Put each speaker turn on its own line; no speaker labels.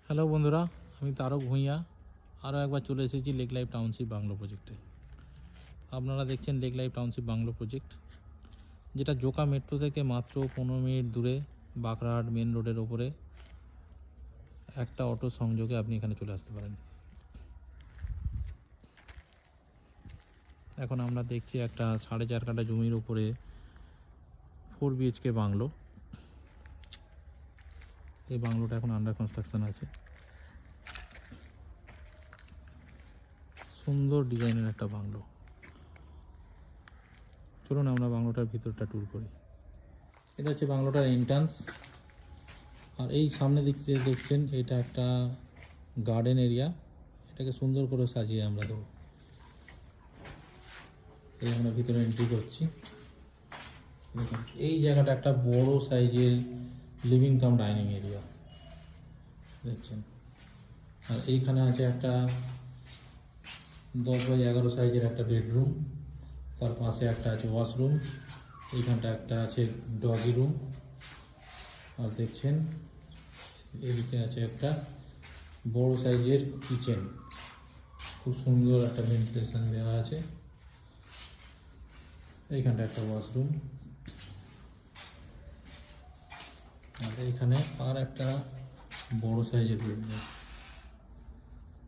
Hello বন্ধুরা, আমি তারক ভূঁইয়া আরও একবার চলে এসেছি লেক লাইফ টাউনশিপ বাংলো প্রজেক্টে। আপনারা দেখছেন lake life township bungalow project, যেটা জোকা মেট্রো থেকে মাত্র 15 মিনিট দূরে বাঁকড়াহাট মেন রোডের ওপরে একটা অটো সংযোগে আপনি এখানে চলে আসতে পারেন। এখন আমরা দেখছি একটা 4.5 কাঠা জমির উপরে 4 BHK বাংলো। এই বাংলোটা এখন আন্ডার কনস্ট্রাকশন আছে। সুন্দর ডিজাইনের একটা বাংলো। চলুন আমরা বাংলোটার ভিতরটা ট্যুর করি। এটা হচ্ছে বাংলোটার এন্ট্রান্স। আর এই সামনে দেখছেন এটা একটা গার্ডেন এরিয়া। এটাকে সুন্দর করে সাজিয়ে আমরা দেবো। এই আমরা ভিতরে এন্ট্রি করছি। দেখুন এই জায়গাটা একটা বড় সাইজের লিভিং কাম ডাইনিং এরিয়া দেখছেন। আর এইখানে আছে একটা 10x11 সাইজের একটা বেডরুম, তার পাশে একটা আছে ওয়াশরুম, এইখানটা একটা আছে ডগি রুম। আর দেখছেন এদিকে আছে একটা বড় সাইজের কিচেন, খুব সুন্দর একটা ভেন্টিলেশন দেওয়া আছে। এইখানটা একটা ওয়াশরুম, আর এইখানে আর একটা বড় সাইজের বেডরুম।